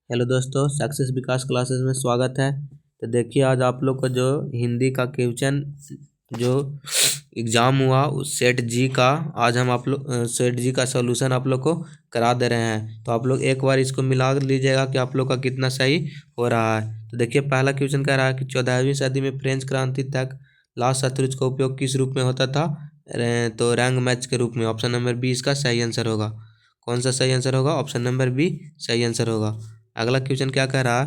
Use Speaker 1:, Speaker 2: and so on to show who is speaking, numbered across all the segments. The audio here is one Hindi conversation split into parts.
Speaker 1: हेलो दोस्तों, सक्सेस विकास क्लासेस में स्वागत है। तो देखिए, आज आप लोग को जो हिंदी का क्वेश्चन जो एग्ज़ाम हुआ उस सेट जी का आज हम आप लोग सेट जी का सॉल्यूशन आप लोग को करा दे रहे हैं। तो आप लोग एक बार इसको मिला लीजिएगा कि आप लोग का कितना सही हो रहा है। तो देखिए, पहला क्वेश्चन कह रहा है कि 14वीं सदी में फ्रेंच क्रांति तक लाल शतरंज का उपयोग किस रूप में होता था? तो रंग मैच के रूप में। ऑप्शन नंबर बी इसका सही आंसर होगा। कौन सा सही आंसर होगा? ऑप्शन नंबर बी सही आंसर होगा। अगला क्वेश्चन क्या कह रहा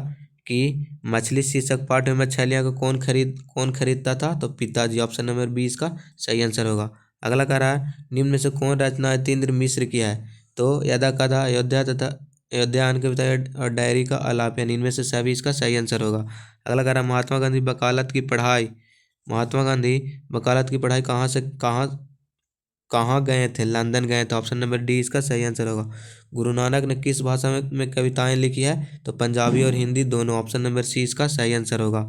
Speaker 1: कि मछली शीर्षक पाठ में मछलियाँ को कौन खरीदता था? तो पिताजी। ऑप्शन नंबर बी इसका सही आंसर होगा। अगला कह रहा है निम्न में से कौन रचना अतीन्द्र मिश्र की है? तो यदा कथा, अयोध्या तथा अयोध्या आन कविता और डायरी का आलाप, यानी इनमें से सभी इसका सही आंसर होगा। अगला कह रहा है महात्मा गांधी वकालत की पढ़ाई कहाँ गए थे? लंदन गए थे। ऑप्शन नंबर डी इसका सही आंसर होगा। गुरु नानक ने किस भाषा में कविताएं लिखी है? तो पंजाबी और हिंदी दोनों। ऑप्शन नंबर सी इसका सही आंसर होगा।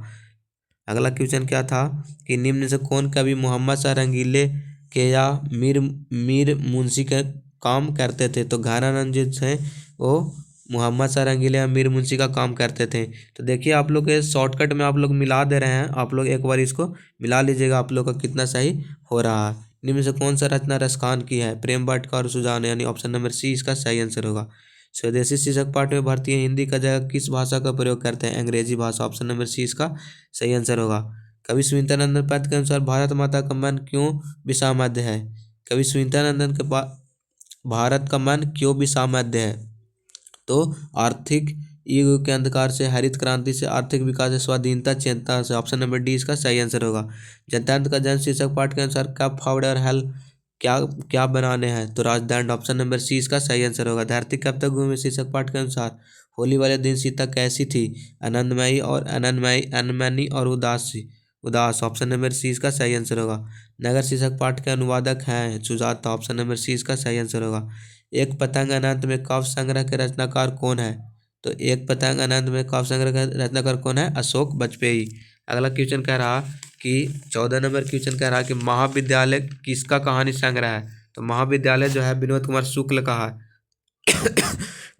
Speaker 1: अगला क्वेश्चन क्या था कि निम्न से कौन कवि मोहम्मद शाह रंगीले के या मीर मुंशी के काम करते थे? तो घरानंद जो थे वो मोहम्मद शाह रंगीले या मीर मुंशी का काम करते थे। तो देखिए, आप लोग के शॉर्टकट में आप लोग मिला दे रहे हैं। आप लोग एक बार इसको मिला लीजिएगा, आप लोग का कितना सही हो रहा है। निम्न में से कौन सा रचना रसखान की है? प्रेम वाटिका और सुजान, यानी ऑप्शन नंबर सी इसका सही आंसर होगा। स्वदेशी शीर्षक पाठ में भारतीय हिंदी का जगह किस भाषा का प्रयोग करते हैं? अंग्रेजी भाषा। ऑप्शन नंबर सी इसका सही आंसर होगा। कवि सुनीतानंद पद के अनुसार भारत माता का मन क्यों विषामध्य है? कवि सुनीतानंद के भारत का मन क्यों विषामध्य है? तो आर्थिक युग के अंधकार से, हरित क्रांति से, आर्थिक विकास से, स्वाधीनता चिंता से। ऑप्शन नंबर डी इसका सही आंसर होगा। जनतंत्र का जन्म शीर्षक पाठ के अनुसार कप, फावड़े और हल क्या क्या बनाने हैं? तो राजदंड। ऑप्शन नंबर सी इसका सही आंसर होगा। धरती कब तक घूमे शीर्षक पाठ के अनुसार होली वाले दिन सीता कैसी थी? अनमनी और उदास। ऑप्शन नंबर सी इसका सही आंसर होगा। नगर शीर्षक पाठ के अनुवादक हैं सुजाता। ऑप्शन नंबर सी इसका सही आंसर होगा। एक पतंग अनंत में काव्य संग्रह के रचनाकार कौन है? तो एक पतंग अनंत में काव्य संग्रह का रचनाकार कौन है? अशोक वाजपेयी। अगला क्वेश्चन कह रहा कि 14 नंबर क्वेश्चन कह रहा कि महाविद्यालय किसका कहानी संग्रह है? तो महाविद्यालय जो है विनोद कुमार शुक्ल का है।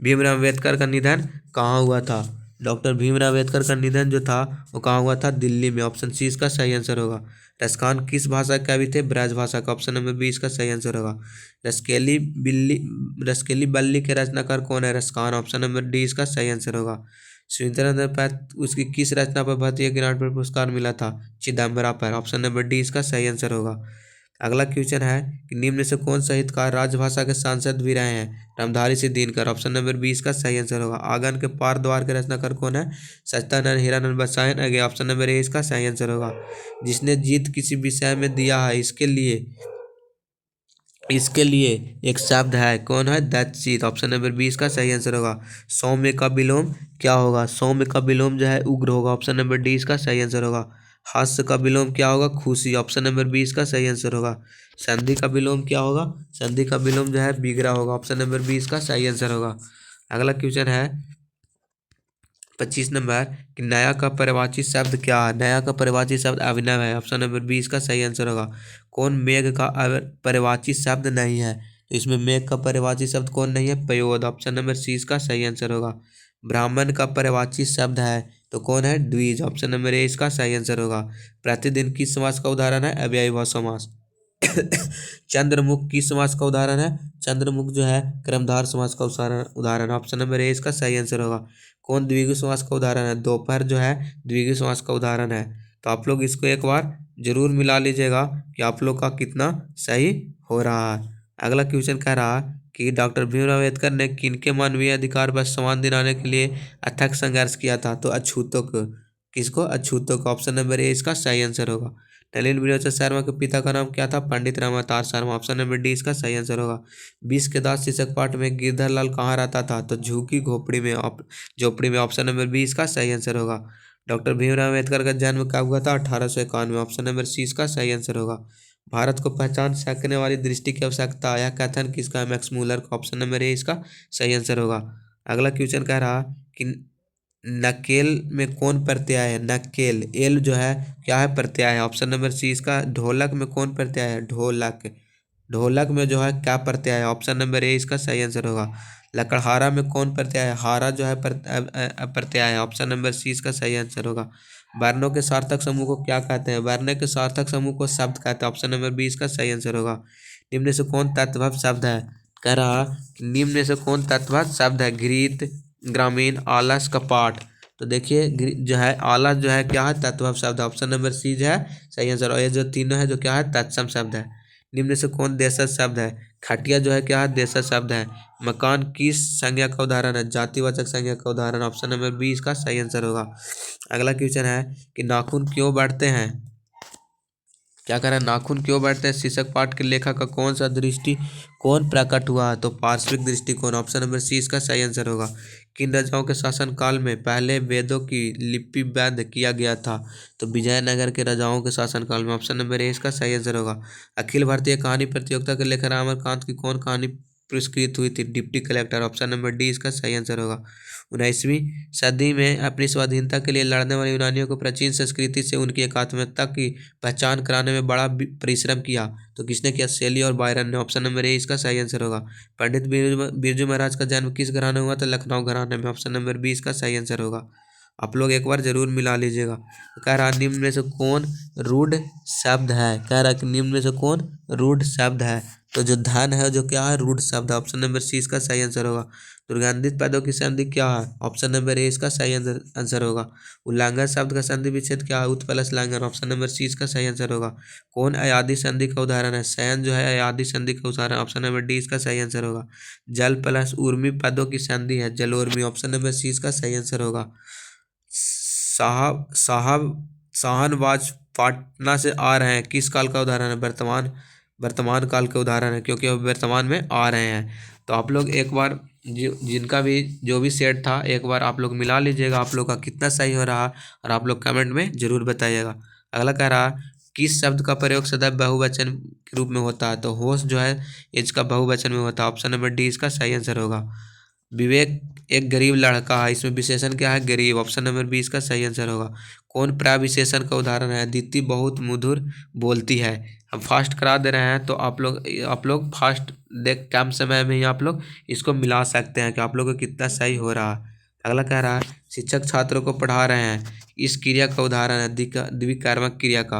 Speaker 1: भीमराव अम्बेडकर का निधन कहाँ हुआ था? डॉक्टर भीमराव अम्बेडकर का निधन जो था वो कहाँ हुआ था? दिल्ली में। ऑप्शन सी इसका सही आंसर होगा। रसखान किस भाषा के कवि थे? ब्रजभाषा का। ऑप्शन नंबर बी इसका सही आंसर होगा। रसकेली बल्ली के रचनाकार कौन है? रसखान। ऑप्शन नंबर डी इसका सही आंसर होगा। सुरेंद्र पैथ उसकी किस रचना पर भारतीय ज्ञानपीठ पुरस्कार मिला था? चिदम्बरा पर। ऑप्शन नंबर डी इसका सही आंसर होगा। अगला क्वेश्चन है कि निम्न में से कौन साहित्यकार राजभाषा के सांसद भी रहे हैं? Ramdhari Singh Dinkar. Option number B इसका सही आंसर होगा। आंगन के पार द्वार के रचनाकार कौन है? सच्चिदानंद हीरानंद बसायन अगे। ऑप्शन नंबर ए इसका सही आंसर होगा। जिसने जीत किसी विषय में दिया है, इसके लिए एक शब्द है, कौन है? दत्तजीत। ऑप्शन नंबर बी इसका सही आंसर होगा। सौम्य का विलोम क्या होगा? सौम्य का विलोम जो है उग्र होगा। ऑप्शन नंबर डी इसका सही आंसर होगा। हास्य का विलोम क्या होगा? खुशी। ऑप्शन नंबर बी इसका सही आंसर होगा। संधि का विलोम क्या होगा? संधि का विलोम जो है बिगड़ा होगा। ऑप्शन नंबर बी इसका सही आंसर होगा। अगला क्वेश्चन है 25 नंबर कि नया का परिवाची शब्द क्या है? नया का परिवाची शब्द अभिनव है। ऑप्शन नंबर बी इसका सही आंसर होगा। कौन मेघ का परिवाची शब्द नहीं है? तो इसमें मेघ का परिवाची शब्द कौन नहीं है? पयोद। ऑप्शन नंबर सी इसका सही आंसर होगा। ब्राह्मण का परिवाची शब्द है तो कौन है? द्विज। ऑप्शन नंबर ए इसका सही आंसर होगा। प्रतिदिन किस समास का उदाहरण है? अव्ययी भाव समास। चंद्रमुख किस समास का उदाहरण है? चंद्रमुख जो है कर्मधार समास का उदाहरण। ऑप्शन नंबर ए इसका सही आंसर होगा। कौन द्विगु समास का उदाहरण है? दोपहर जो है द्विगु समास का उदाहरण है। तो आप लोग इसको एक बार जरूर मिला लीजिएगा कि आप लोग का कितना सही हो रहा है। अगला क्वेश्चन कह रहा कि डॉक्टर भीमराव अम्बेडकर ने किनके मानवीय अधिकार पर सम्मान दिलाने के लिए अथक संघर्ष किया था? तो अछूतों को। किसको? अछूतों को। ऑप्शन नंबर ए इसका सही आंसर होगा। नलिन विलोचन शर्मा के पिता का नाम क्या था? पंडित रामावतार शर्मा। ऑप्शन नंबर डी इसका सही आंसर होगा। 20 के दास शीर्षक पाठ में गिरधर लाल कहाँ रहता था? तो झुकी झोपड़ी में। ऑप्शन नंबर बी इसका सही आंसर होगा। डॉक्टर भीमराव अम्बेडकर का जन्म कब हुआ था? 1891। ऑप्शन नंबर सी इसका सही आंसर होगा। भारत को पहचान सकने वाली दृष्टि की आवश्यकता, यह कथन किसका है? मैक्स मूलर का। ऑप्शन नंबर ए इसका सही आंसर होगा। अगला क्वेश्चन कह रहा कि नकेल में कौन प्रत्यय है? नकेल एल जो है क्या है? प्रत्यय है। ऑप्शन नंबर सी इसका। ढोलक में कौन प्रत्यय है? ढोलक। ढोलक में जो है क्या प्रत्यय है? ऑप्शन नंबर ए इसका सही आंसर होगा। लकड़हारा में कौन प्रत्यय है? हारा जो है प्रत्यय है। ऑप्शन नंबर सी इसका सही आंसर होगा। वर्णों के सार्थक समूह को क्या कहते हैं? वर्ण के सार्थक समूह को शब्द कहते हैं। ऑप्शन नंबर बी इसका सही आंसर होगा। निम्न से कौन तत्वभ शब्द है? कह रहा निम्न से कौन तत्वभ शब्द है? घृत, ग्रामीण, आलस, कपाट। तो देखिए जो है आलस जो है क्या है? तत्वभ शब्द है। ऑप्शन नंबर सी जो है सही आंसर। और ये जो तीनों है जो क्या है? तत्सम शब्द है। निम्न से कौन देशज शब्द है? खटिया जो है क्या है? देशज शब्द है। मकान किस संज्ञा का उदाहरण है? जातिवाचक संज्ञा का उदाहरण। ऑप्शन नंबर बी इसका सही आंसर होगा। अगला क्वेश्चन है कि नाखून क्यों बढ़ते हैं? क्या कह रहा है? नाखून क्यों बढ़ते हैं? शीर्षक पाठ के लेखक का कौन सा दृष्टिकोण प्रकट हुआ है? तो पार्श्विक दृष्टिकोण। ऑप्शन नंबर सी इसका सही आंसर होगा। किन राजाओं के शासन काल में पहले वेदों की लिपिबद्ध किया गया था? तो विजयनगर के राजाओं के शासन काल में। ऑप्शन नंबर ए इसका सही आंसर होगा। अखिल भारतीय कहानी प्रतियोगिता के लेखक अमरकांत की कौन कहानी पुरस्कृत हुई थी? Deputy collector. Option number D इसका सही आंसर होगा। 19वीं सदी में अपनी स्वाधीनता के लिए लड़ने वाले यूनानियों को प्राचीन संस्कृति से उनकी एकात्मकता की पहचान कराने में बड़ा परिश्रम किया। तो किसने किया? शैली और बायरन ने। ऑप्शन नंबर ए इसका सही आंसर होगा। पंडित बिरजू महाराज का जन्म किस घराने में हुआ था? लखनऊ घराने में। ऑप्शन नंबर बी इसका सही आंसर होगा। आप लोग एक बार जरूर मिला लीजिएगा। कह रहा निम्न में से कौन रूढ़ शब्द है? कह रहा कि निम्न में से कौन रूढ़ शब्द है? तो जो धन है जो क्या है? रूढ़ शब्द है। ऑप्शन नंबर सी इसका सही आंसर होगा। दुर्गंधित पदों की संधि क्या है? ऑप्शन नंबर ए इसका सही आंसर होगा। उल्लंघन शब्द का संधि विच्छेद क्या है? उत्प्लस लांघन। ऑप्शन नंबर सी इसका सही आंसर होगा। कौन अयादी संधि का उदाहरण है? शयन जो है अयादी संधि का उदाहरण। ऑप्शन नंबर डी इसका सही आंसर होगा। जल प्लस उर्मी पदों की संधि है जलोर्मी। ऑप्शन नंबर सी इसका सही आंसर होगा। साहब साहब शाहनवाज पाटना से आ रहे हैं किस काल का उदाहरण है? वर्तमान काल का उदाहरण है, क्योंकि अब वर्तमान में आ रहे हैं। तो आप लोग एक बार जिनका भी जो भी सेट था एक बार आप लोग मिला लीजिएगा। आप लोग का कितना सही हो रहा और आप लोग कमेंट में जरूर बताइएगा। अगला कह रहा किस शब्द का प्रयोग सदैव बहुवचन के रूप में होता है? तो होश जो है इसका बहुवचन में होता है। ऑप्शन नंबर डी इसका सही आंसर होगा। विवेक एक गरीब लड़का है, इसमें विशेषण क्या है? गरीब। ऑप्शन नंबर बी इसका सही आंसर होगा। कौन प्रविशेषण का उदाहरण है? दीप्ति बहुत मधुर बोलती है। हम फास्ट करा दे रहे हैं तो आप लोग फास्ट देख कम समय में ही आप लोग इसको मिला सकते हैं कि आप लोग को कितना सही हो रहा है। अगला कह रहा है शिक्षक छात्रों को पढ़ा रहे हैं इस क्रिया का उदाहरण है द्विकर्मक क्रिया का।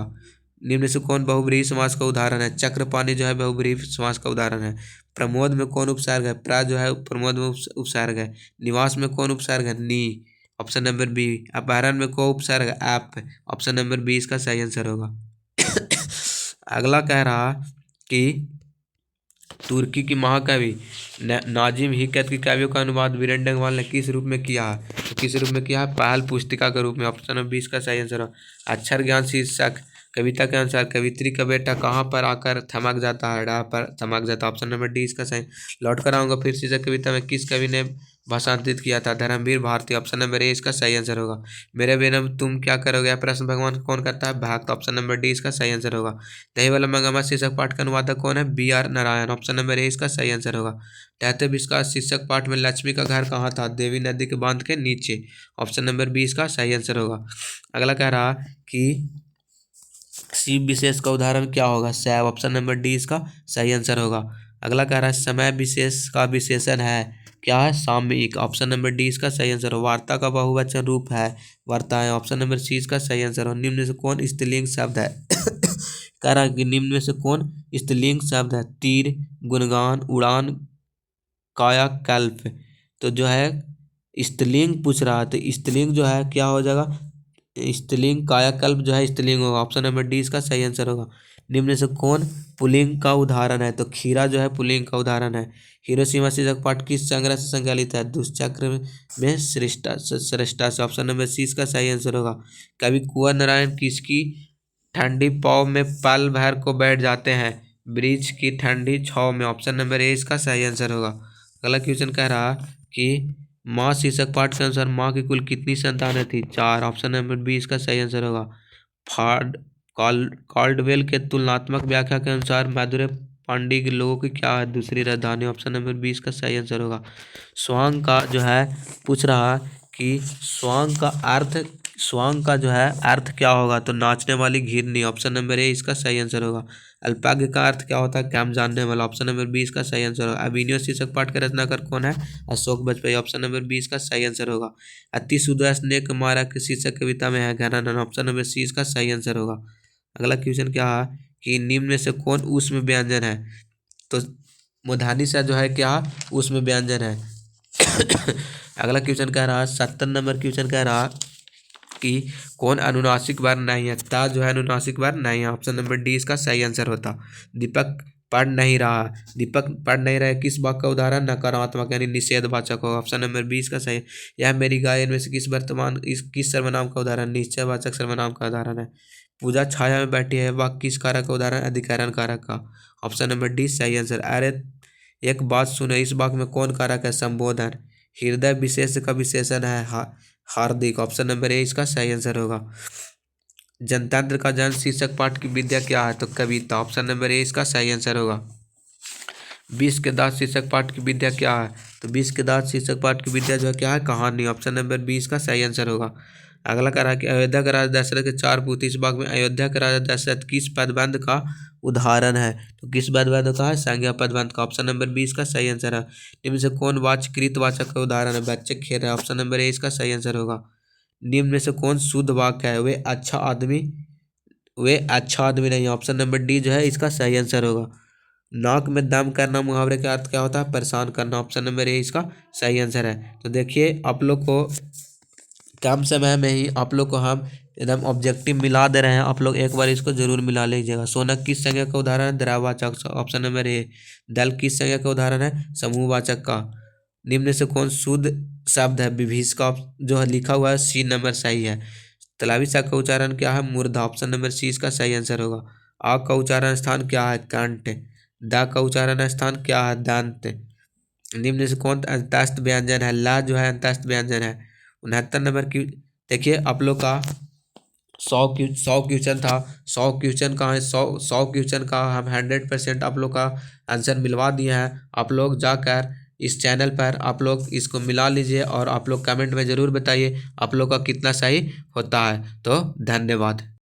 Speaker 1: निम्न से कौन बहुब्रीहि समास का उदाहरण है? चक्रपाणी जो है बहुब्रीहि समास का उदाहरण है। प्रमोद में कौन उपसर्ग है? प्रा जो है प्रमोद में उपसर्ग है। निवास में कौन उपसर्ग है? नी। Option number B. अपहरण में कौन उपसर्ग है? ऐप। ऑप्शन नंबर बी इसका सही आंसर होगा। अगला कह रहा कि तुर्की की महाकवि नाजिम हिकत की काव्यों का अनुवाद वीरेंद्र डंगवाल ने किस रूप में किया है? तो किस रूप में किया है? पहल पुस्तिका के रूप में। ऑप्शन नंबर 20 का सही आंसर है। अक्षर ज्ञान शीर्षक कविता के अनुसार कवित्री का बेटा कहाँ पर आकर थमक जाता है? डा पर थमक जाता है। ऑप्शन नंबर डी इसका सही। लौट कर आऊंगा फिर शीर्षक कविता में किस कवि ने भाषांतरित किया था? Dharmveer Bharati. Option number A इसका सही आंसर होगा। मेरे बिना तुम क्या करोगे? प्रश्न भगवान कौन करता है? भक्त। ऑप्शन नंबर डी इसका सही आंसर होगा। दही वाला मगरमच्छ शीर्षक पाठ का अनुवादक कौन है? B R Narayan. Option number A इसका सही आंसर होगा। टहते विकास शीर्षक पाठ में लक्ष्मी का घर कहाँ था? देवी नदी के बांध के नीचे। ऑप्शन नंबर बी इसका सही आंसर होगा। अगला कह रहा कि शिव विशेष का उदाहरण क्या होगा? शैव। ऑप्शन नंबर डी इसका सही आंसर होगा। अगला कह रहा है समय विशेष का विशेषण है क्या है? सामयिक। ऑप्शन नंबर डी इसका सही आंसर हो। वार्ता का बहुवचन रूप है वार्ताएं। ऑप्शन नंबर सी इसका सही आंसर हो। निम्न में से कौन स्त्रीलिंग शब्द है? कह रहा है कि निम्न में से कौन स्त्रीलिंग शब्द है? तीर, गुणगान, उड़ान, कायाकल्प। तो जो है स्त्रीलिंग पूछ रहा है तो स्त्रीलिंग जो है क्या हो जाएगा? स्त्रीलिंग कायाकल्प जो है स्त्रीलिंग होगा। ऑप्शन नंबर डी इसका सही आंसर होगा। निम्न से कौन पुल्लिंग का उदाहरण है? तो खीरा जो है पुल्लिंग का उदाहरण है। हिरोशिमा शीर्षक पाठ किस संग्रह से संकलित है? दुष्चक्र में श्रेष्ठा से। ऑप्शन नंबर सी इसका सही आंसर होगा। कवि कुंवर नारायण किसकी ठंडी पौ में पल भर को बैठ जाते हैं? वृक्ष की ठंडी छाव में। ऑप्शन नंबर ए इसका सही आंसर होगा। अगला क्वेश्चन कह रहा कि माँ शीर्षक पाठ के अनुसार माँ की कुल कितनी संतानें थी? 4। ऑप्शन नंबर बी इसका सही आंसर होगा। फार्ड कॉल्डवेल के तुलनात्मक व्याख्या के अनुसार मैदुरे पांडी के लोगों की क्या है? दूसरी राजधानी। ऑप्शन नंबर बी इसका सही आंसर होगा। स्वांग का जो है पूछ रहा कि स्वांग का जो है अर्थ क्या होगा? तो नाचने वाली घिरनी। ऑप्शन नंबर ए इसका सही आंसर होगा। अल्पाज्ञ का अर्थ क्या होता है, क्या हम जानने वाला। ऑप्शन नंबर 20 का सही आंसर होगा। अभिनव शीर्षक पाठ का रचनाकार कौन है, अशोक वाजपेयी। ऑप्शन नंबर 20 का सही आंसर होगा। अति सुदर्श ने मारा के शीर्षक कविता में है घनानन। ऑप्शन नंबर 20 का सही आंसर होगा। अगला क्वेश्चन क्या है कि निम्न में से कौन ऊष्म व्यंजन है, तो मूर्धनी सा जो है क्या ऊष्म व्यंजन है। अगला क्वेश्चन कह रहा है 70 नंबर क्वेश्चन कह रहा कि कौन अनुनासिक वर्ण नहीं है, ता जो है अनुनासिक वर्ण नहीं है। ऑप्शन नंबर डी इसका सही आंसर होता। दीपक पढ़ नहीं रहा, दीपक पढ़ नहीं रहा किस वाक्य का उदाहरण, नकारात्मक यानी निषेधवाचक होगा। ऑप्शन नंबर 20 का सही। यह मेरी गाय इनमें से किस सर्वनाम का उदाहरण, निश्चयवाचक सर्वनाम का उदाहरण है। पूजा छाया में बैठी है, वह किस कारक का उदाहरण, अधिकरण कारक का। ऑप्शन नंबर डी सही आंसर। अरे एक बात सुनो, इस वाक्य में कौन कारक है, संबोधन। हृदय विशेष का विशेषण है हार्दिक। ऑप्शन नंबर ए इसका सही आंसर होगा। जनतंत्र का जन्म शीर्षक पाठ की विद्या क्या है, तो कविता। ऑप्शन नंबर ए इसका सही आंसर होगा। 20 के दांत शीर्षक पाठ की विद्या क्या है, तो 20 के दांत शीर्षक पाठ की विद्या जो है क्या है, कहानी। ऑप्शन नंबर 20 का सही आंसर होगा। अगला कह रहा है कि अयोध्या के राजा दशरथ के 4 पुत्र, इस भाग में अयोध्या के राजा दशरथ किस पदबंध का उदाहरण है, तो किस पदबंध का है, संज्ञा पदबंध का। ऑप्शन नंबर 20 का सही आंसर है। निम्न से कौन कृतवाचक का उदाहरण है, बच्चे खेल रहे हैं। ऑप्शन नंबर ए इसका सही आंसर होगा। निम्न में से कौन शुद्ध वाक्य है, वे अच्छा आदमी नहीं है। ऑप्शन नंबर डी जो है इसका सही आंसर होगा। नाक में दम करना मुहावरे का अर्थ क्या होता है, परेशान करना। ऑप्शन नंबर ए इसका सही आंसर है। तो देखिए आप लोग को कम समय में ही आप लोग को हम एकदम ऑब्जेक्टिव मिला दे रहे हैं, आप लोग एक बार इसको जरूर मिला लीजिएगा। सोना किस संज्ञा का उदाहरण है, द्रव्यवाचक। ऑप्शन नंबर ए। दल किस संज्ञा का उदाहरण है, समूहवाचक का। निम्न से कौन शुद्ध शब्द है, विभीष का जो है लिखा हुआ है सी नंबर सही है। तलावी शाख का उच्चारण क्या है, मूर्धा। ऑप्शन नंबर सी इसका सही आंसर होगा। आ का उच्चारण स्थान क्या है, कंठ। दा का उच्चारण स्थान क्या है, दंत। निम्न से कौन अंतस्थ व्यंजन है, ला जो है अंतस्थ व्यंजन है। 69 नंबर की देखिए आप लोग का 100 क्वेश्चन था, 100 क्वेश्चन का है, 100 क्वेश्चन का हम 100% आप लोग का आंसर मिलवा दिए हैं। आप लोग जाकर इस चैनल पर आप लोग इसको मिला लीजिए और आप लोग कमेंट में ज़रूर बताइए आप लोग का कितना सही होता है। तो धन्यवाद।